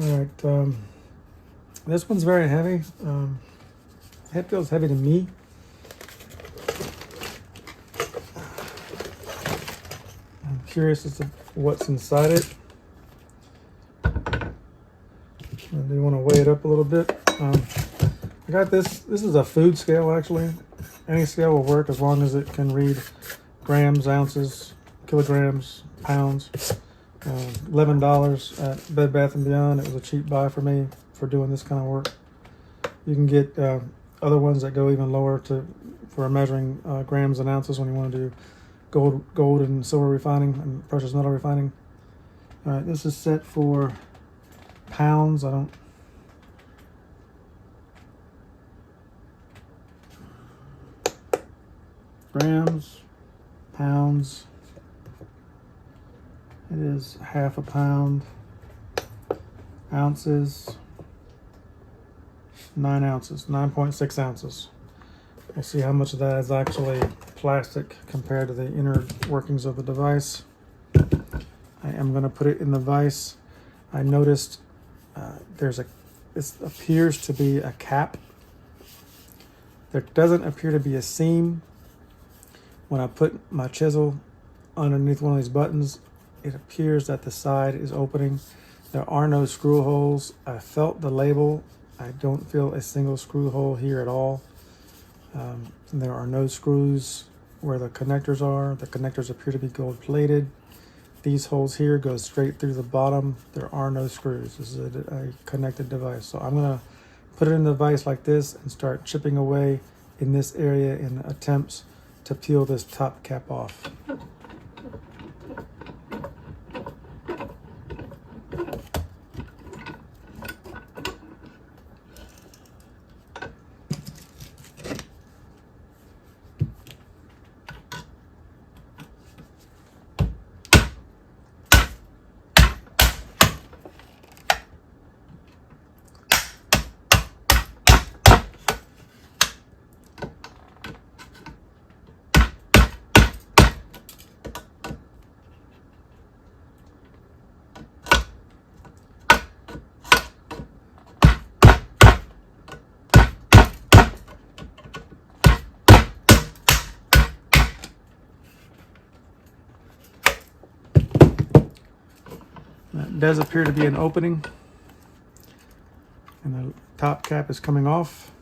All right, this one's very heavy. It feels heavy to me. I'm curious as to what's inside it. I do want to weigh it up a little bit. I got this. This is a food scale, actually. Any scale will work as long as it can read grams, ounces, kilograms, pounds. $11 at Bed Bath & Beyond. It was a cheap buy for me for doing this kind of work. You can get other ones that go even lower for measuring grams and ounces when you want to do gold and silver refining and precious metal refining. All right, this is set for pounds. Grams, pounds. It is half a pound. Ounces, 9 ounces, 9.6 ounces. We'll see how much of that is actually plastic compared to the inner workings of the device. I am going to put it in the vise. I noticed this appears to be a cap. There doesn't appear to be a seam. When I put my chisel underneath one of these buttons, it appears that the side is opening. There are no screw holes. I felt the label. I don't feel a single screw hole here at all. There are no screws where the connectors are. The connectors appear to be gold plated. These holes here go straight through the bottom. There are no screws. This is a connected device. So I'm gonna put it in the vise like this and start chipping away in this area in attempts to peel this top cap off. It does appear to be an opening, and the top cap is coming off.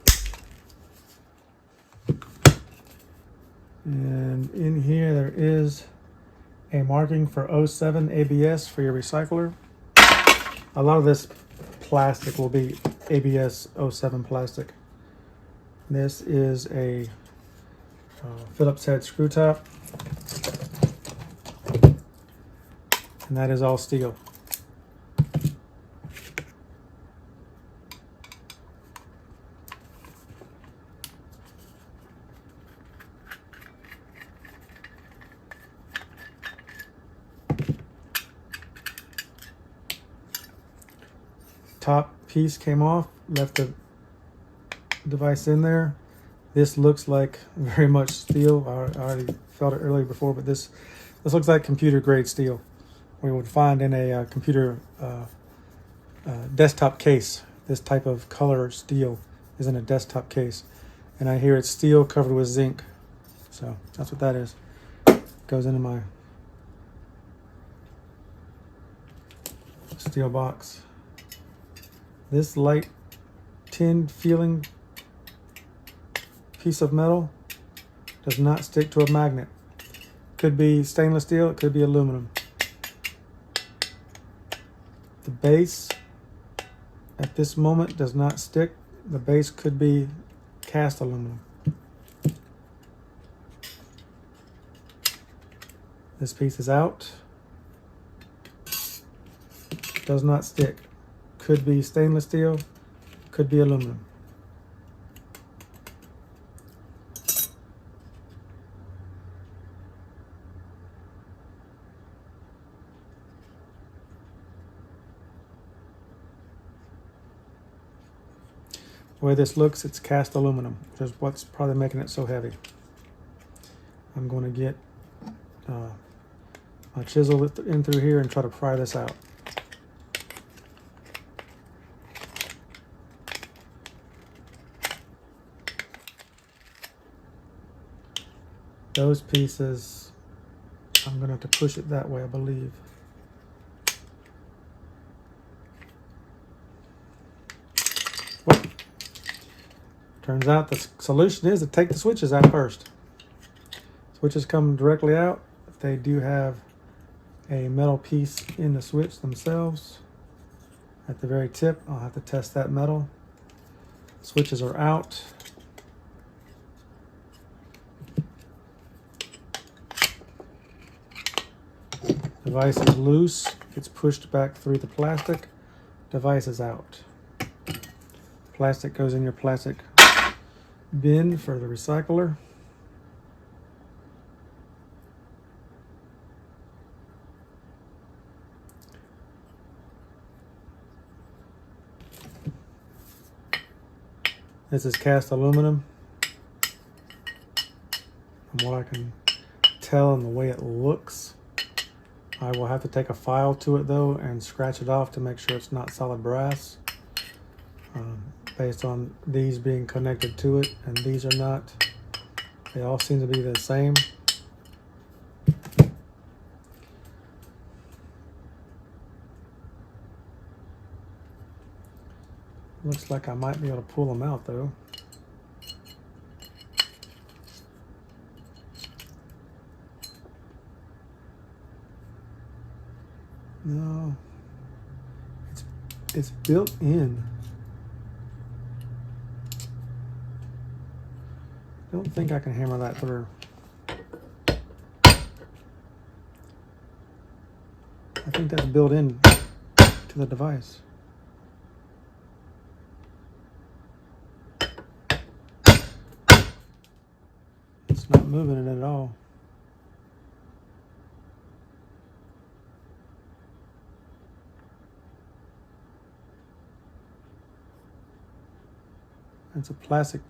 And in here there is a marking for 07 ABS for your recycler. A lot of this plastic will be ABS 07 plastic. This is a Phillips head screw top, and that is all steel. Top piece came off, left the device in there. This looks like very much steel. I already felt it earlier before, but this looks like computer grade steel we would find in a computer desktop case. This type of color steel is in a desktop case, and I hear it's steel covered with zinc. So that's what that is. Goes into my steel box. This light tin feeling piece of metal does not stick to a magnet. Could be stainless steel, it could be aluminum. The base at this moment does not stick. The base could be cast aluminum. This piece is out. Does not stick. Could be stainless steel, could be aluminum. The way this looks, it's cast aluminum, which is what's probably making it so heavy. I'm going to get my chisel in through here and try to pry this out. those pieces, I'm gonna have to push it that way, I believe. Well, turns out the solution is to take the switches out first. Switches come directly out. If they do have a metal piece in the switch themselves, at the very tip, I'll have to test that metal. Switches are out. Device is loose, gets pushed back through the plastic. Device is out. Plastic goes in your plastic bin for the recycler. This is cast aluminum. From what I can tell and the way it looks, I will have to take a file to it though and scratch it off to make sure it's not solid brass. Based on these being connected to it and these are not, they all seem to be the same. Looks like I might be able to pull them out though. No, it's built in. I don't think I can hammer that through. I think that's built in to the device. It's not moving it at all. It's a plastic.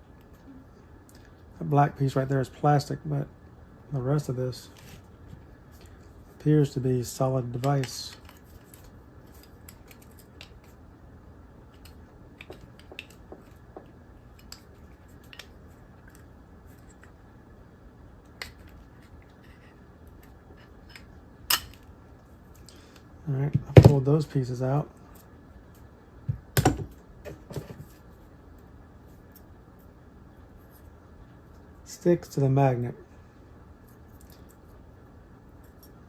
That black piece right there is plastic, but the rest of this appears to be solid device. All right, I pulled those pieces out. Sticks to the magnet,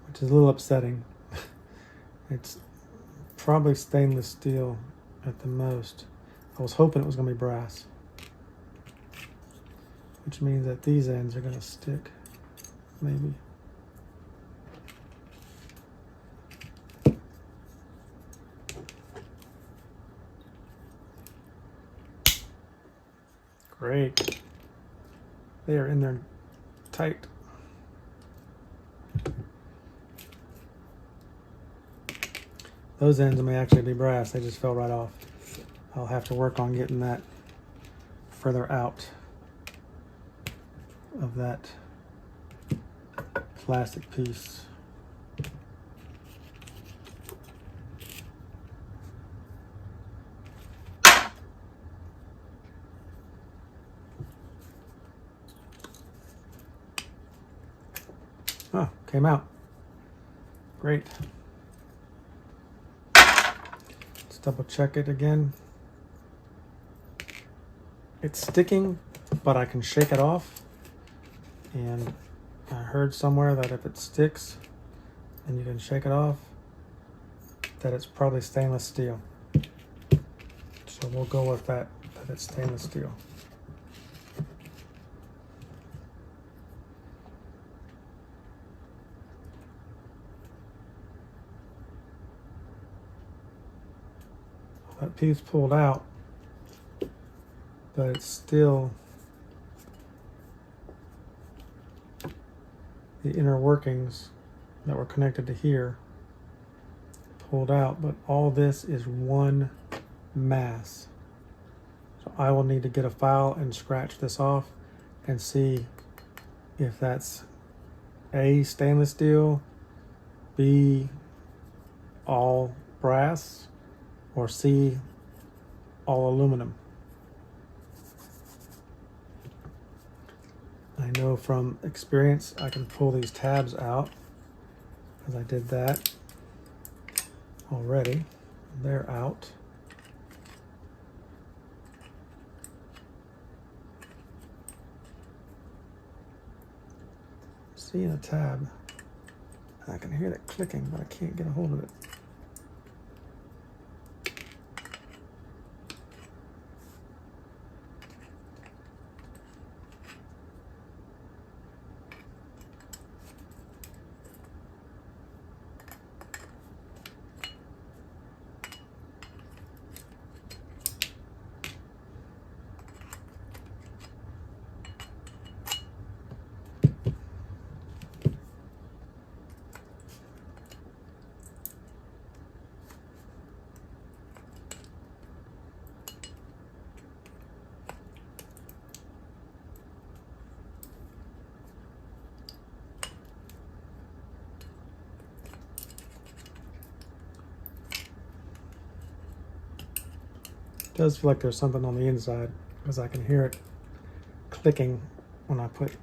which is a little upsetting. It's probably stainless steel at the most. I was hoping it was going to be brass, which means that these ends are going to stick, maybe. Great. They are in there tight. Those ends may actually be brass. They just fell right off. I'll have to work on getting that further out of that plastic piece. Oh, came out. Great. Let's double check it again. It's sticking, but I can shake it off. And I heard somewhere that if it sticks and you can shake it off, that it's probably stainless steel. So we'll go with that it's stainless steel. That piece pulled out, but it's still the inner workings that were connected to here pulled out, but all this is one mass. So I will need to get a file and scratch this off and see if that's A, stainless steel, B, all brass, or C, all aluminum. I know from experience I can pull these tabs out, because I did that already. They're out. Seeing a tab. I can hear it clicking, but I can't get a hold of it. It does feel like there's something on the inside, because I can hear it clicking when I put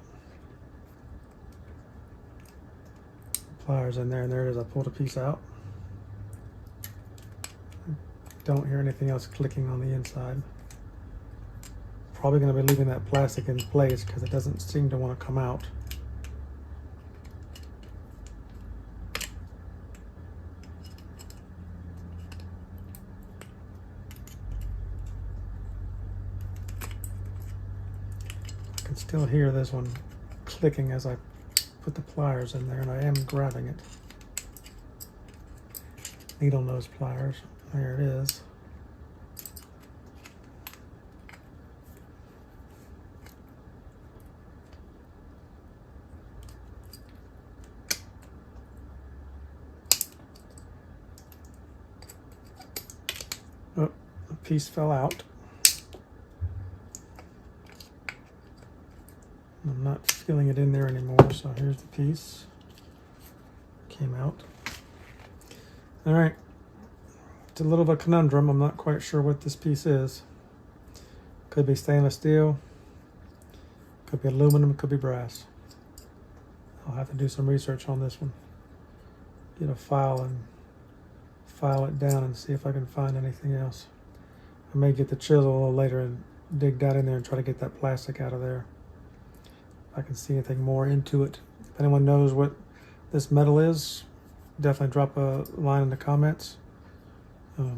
pliers in there, and there it is. I pulled a piece out. Don't hear anything else clicking on the inside. Probably going to be leaving that plastic in place because it doesn't seem to want to come out. I can still hear this one clicking as I put the pliers in there, and I am grabbing it. Needle nose pliers. There it is. Oh, a piece fell out. I'm not feeling it in there anymore, so here's the piece. Came out. All right. It's a little of a conundrum. I'm not quite sure what this piece is. Could be stainless steel, could be aluminum, could be brass. I'll have to do some research on this one. Get a file and file it down and see if I can find anything else. I may get the chisel a little later and dig that in there and try to get that plastic out of there. If I can see anything more into it. If anyone knows what this metal is, definitely drop a line in the comments. So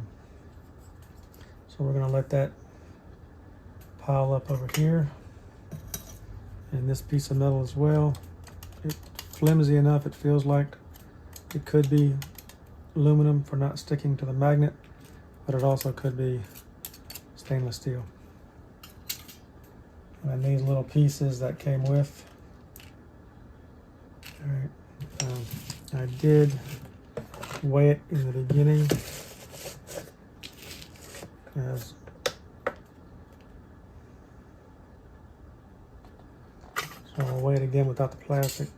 we're going to let that pile up over here. And this piece of metal as well. It's flimsy enough, it feels like it could be aluminum for not sticking to the magnet, but it also could be stainless steel. And these little pieces that came with. All right. I did weigh it in the beginning, as so I'll weigh it again without the plastic.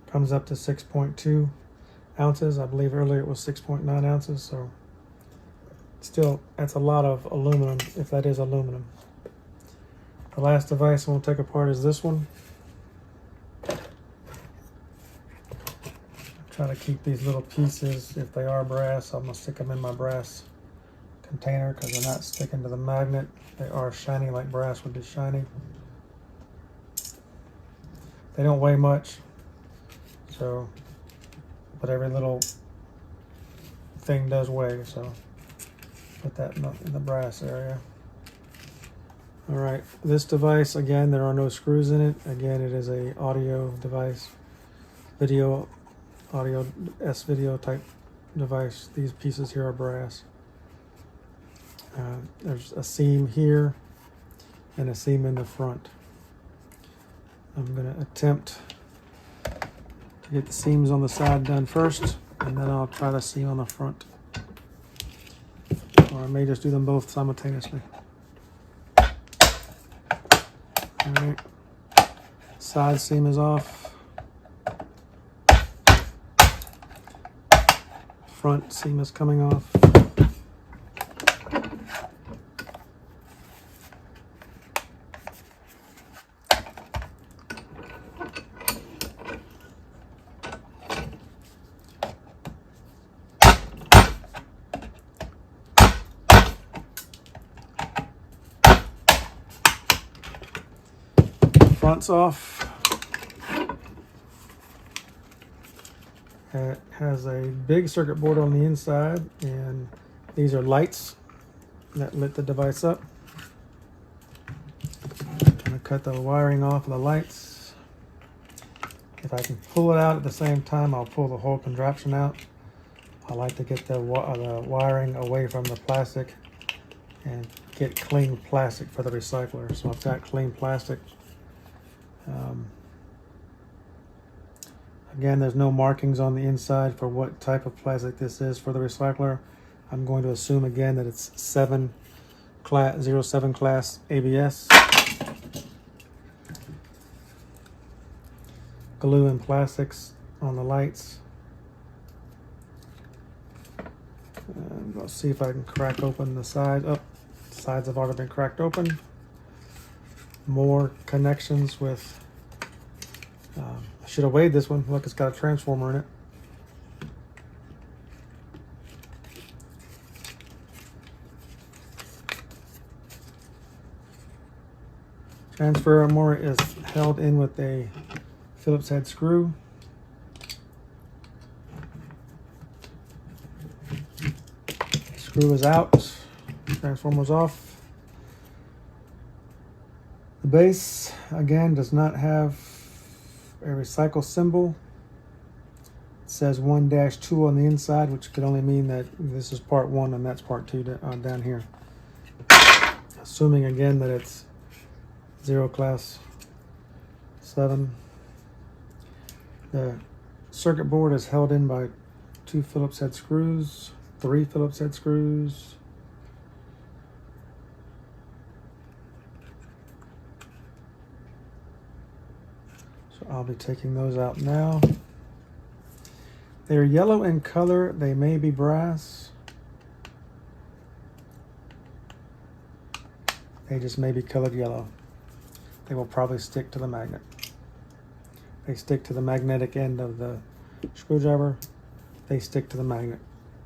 Comes up to 6.2 ounces. I believe earlier it was 6.9 ounces, so still that's a lot of aluminum, if that is aluminum. The last device I'm going to take apart is this one. Try to keep these little pieces, if they are brass, I'm going to stick them in my brass container because they're not sticking to the magnet. They are shiny like brass would be shiny. They don't weigh much, so, but every little thing does weigh, so put that in the brass area. All right, this device, again, there are no screws in it. Again, it is a audio device, audio S-video type device. These pieces here are brass. There's a seam here and a seam in the front. I'm going to attempt to get the seams on the side done first, and then I'll try the seam on the front. Or I may just do them both simultaneously. All right. Side seam is off. Front seam is coming off. front's off. It has a big circuit board on the inside, and these are lights that lit the device up. I'm going to cut the wiring off of the lights. If I can pull it out at the same time, I'll pull the whole contraption out. I like to get the wiring away from the plastic and get clean plastic for the recycler. So I've got clean plastic. Again, there's no markings on the inside for what type of plastic this is for the recycler. I'm going to assume again that it's 07 class ABS. Glue and plastics on the lights. And let's see if I can crack open the side. Oh, the sides have already been cracked open. More connections with, I should have weighed this one. Look, it's got a transformer in it. Transformer is held in with a Phillips head screw. Screw is out, transformer's off. The base, again, does not have a recycle symbol. It says 1-2 on the inside, which could only mean that this is part 1 and that's part 2 down here. Assuming again that it's 0 class 7. The circuit board is held in by 2 Phillips head screws, 3 Phillips head screws. So I'll be taking those out now. They're yellow in color. They may be brass. They just may be colored yellow. They will probably stick to the magnet. They stick to the magnetic end of the screwdriver. They stick to the magnet.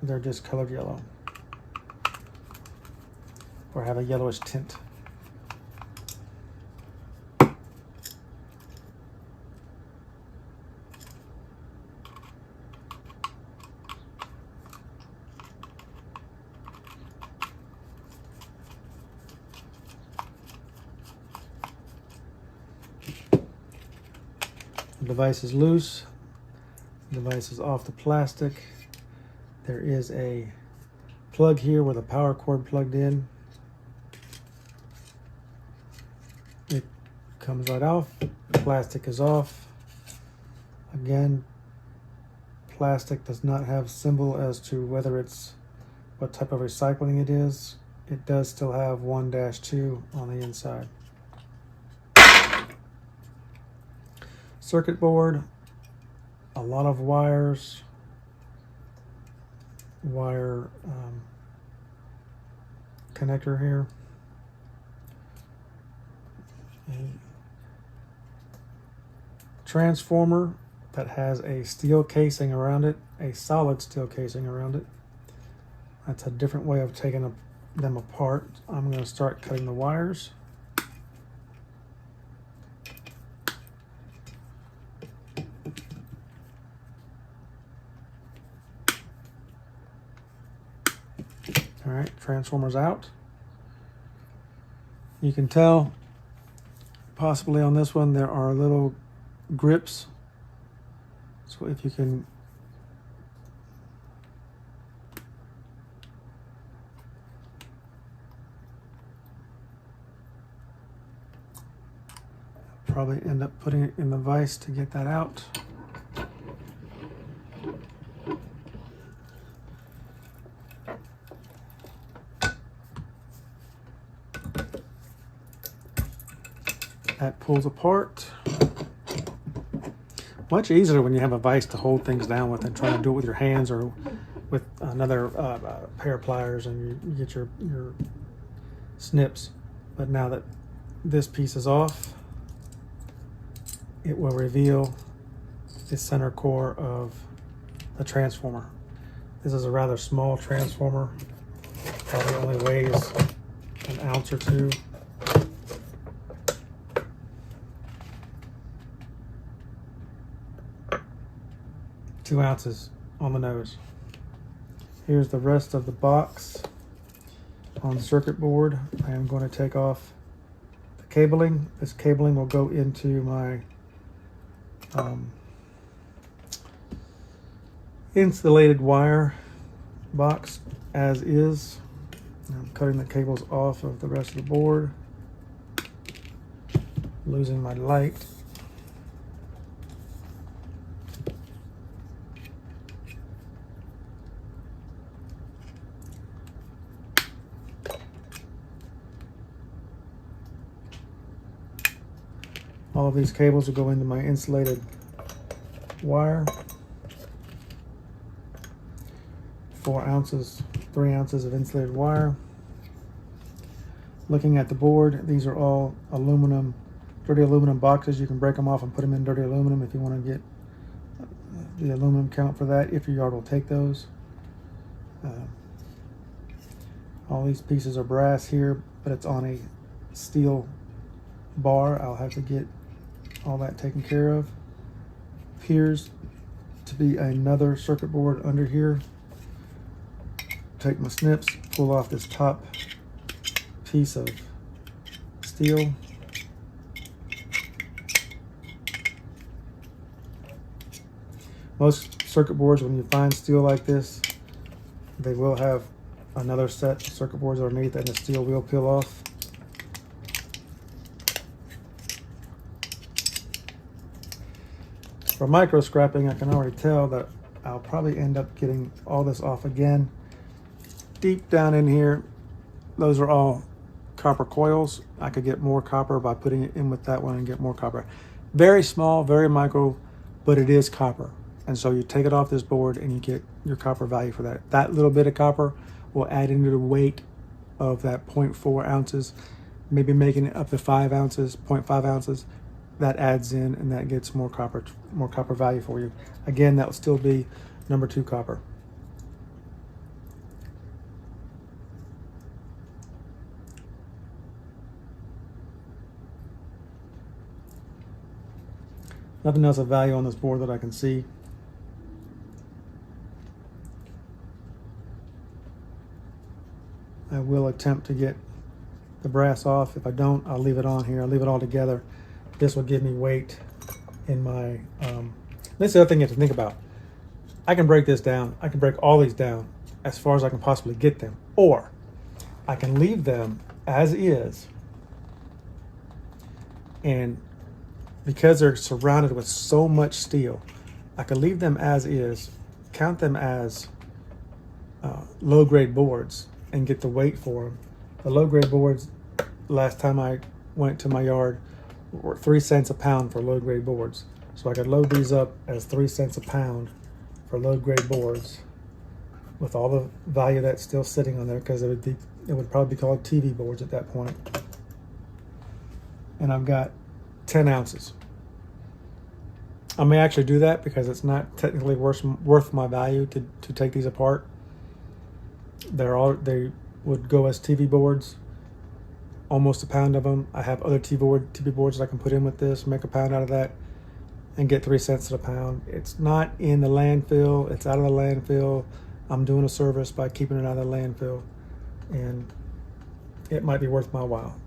They're just colored yellow or have a yellowish tint. The device is loose. The device is off the plastic. There is a plug here with a power cord plugged in. It comes right off. The plastic is off. Again, plastic does not have symbol as to whether it's what type of recycling it is. It does still have 1-2 on the inside. Circuit board, a lot of wires, wire connector here, a transformer that has a steel casing around it, a solid steel casing around it. That's a different way of taking them apart. I'm going to start cutting the wires. All right, transformer's out. You can tell possibly on this one there are little grips. So if you can probably end up putting it in the vise to get that out. That pulls apart. Much easier when you have a vise to hold things down with than trying to do it with your hands or with another pair of pliers and you get your snips. But now that this piece is off, it will reveal the center core of the transformer. This is a rather small transformer. Probably only weighs an ounce or two. 2 ounces on the nose. Here's the rest of the box on the circuit board. I am going to take off the cabling. This cabling will go into my insulated wire box as is. I'm cutting the cables off of the rest of the board, losing my light. All of these cables will go into my insulated wire. 4 ounces, 3 ounces of insulated wire. Looking at the board, these are all aluminum, dirty aluminum boxes. You can break them off and put them in dirty aluminum if you want to get the aluminum count for that, if your yard will take those. All these pieces are brass here, but it's on a steel bar. I'll have to get all that taken care of. Appears to be another circuit board under here. Take my snips, pull off this top piece of steel. Most circuit boards, when you find steel like this, they will have another set of circuit boards underneath and the steel will peel off. For micro scrapping, I can already tell that I'll probably end up getting all this off again. Deep down in here, those are all copper coils. I could get more copper by putting it in with that one and get more copper. Very small, very micro, but it is copper. And so you take it off this board and you get your copper value for that. That little bit of copper will add into the weight of that 0.4 ounces, maybe making it up to 5 ounces, 0.5 ounces. That adds in and that gets more copper value for you. Again, that will still be number 2 copper. Nothing else of value on this board that I can see. I will attempt to get the brass off. If I don't, I'll leave it on here. I'll leave it all together. This will give me weight in my, this is the other thing you have to think about. I can break this down. I can break all these down as far as I can possibly get them. Or I can leave them as is, and because they're surrounded with so much steel, I could leave them as is, count them as low-grade boards and get the weight for them. The low-grade boards, last time I went to my yard, were 3 cents a pound for low-grade boards. So I could load these up as 3 cents a pound for low-grade boards with all the value that's still sitting on there, because it would probably be called TV boards at that point. And I've got 10 ounces. I may actually do that because it's not technically worth my value to take these apart. They would go as TV boards, almost a pound of them. I have other TV boards that I can put in with this, make a pound out of that, and get 3 cents a pound. It's not in the landfill, it's out of the landfill. I'm doing a service by keeping it out of the landfill, and it might be worth my while.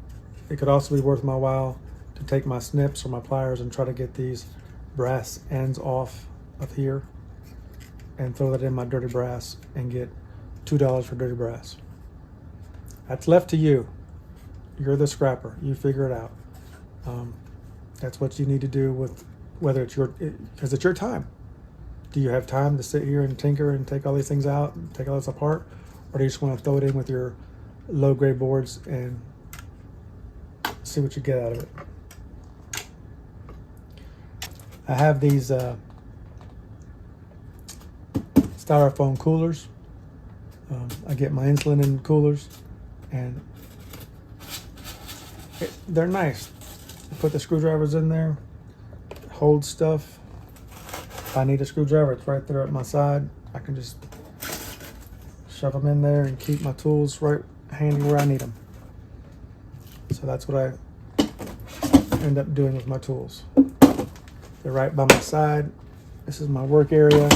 It could also be worth my while to take my snips or my pliers and try to get these brass ends off of here and throw that in my dirty brass and get $2 for dirty brass. That's left to you. You're the scrapper. You figure it out. That's what you need to do with whether it's because it's your time. Do you have time to sit here and tinker and take all these things out and take all this apart? Or do you just want to throw it in with your low grade boards and see what you get out of it? I have these styrofoam coolers. I get my insulin in coolers, and they're nice. I put the screwdrivers in there, hold stuff. If I need a screwdriver, it's right there at my side. I can just shove them in there and keep my tools right handy where I need them. So that's what I end up doing with my tools. They're right by my side. This is my work area.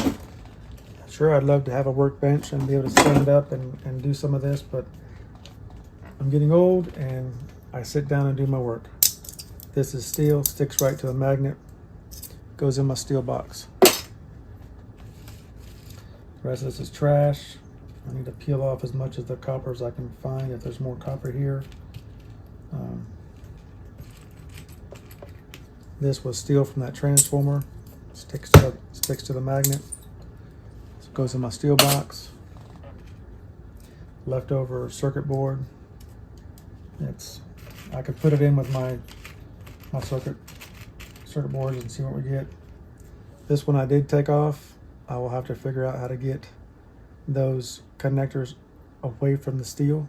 Sure, I'd love to have a workbench and be able to stand up and do some of this, but I'm getting old and I sit down and do my work. This is steel, sticks right to a magnet, goes in my steel box. The rest of this is trash. I need to peel off as much of the copper as I can find, if there's more copper here. This was steel from that transformer. Sticks to the magnet. So it goes in my steel box. Leftover circuit board. I could put it in with my circuit boards and see what we get. This one I did take off. I will have to figure out how to get those connectors away from the steel.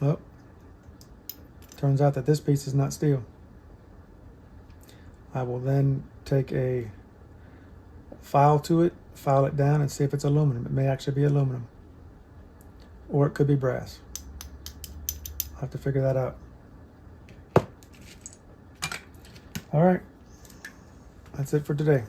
Oh, turns out that this piece is not steel. I will then take a file to it, file it down, and see if it's aluminum. It may actually be aluminum, or it could be brass. I'll have to figure that out. All right, that's it for today.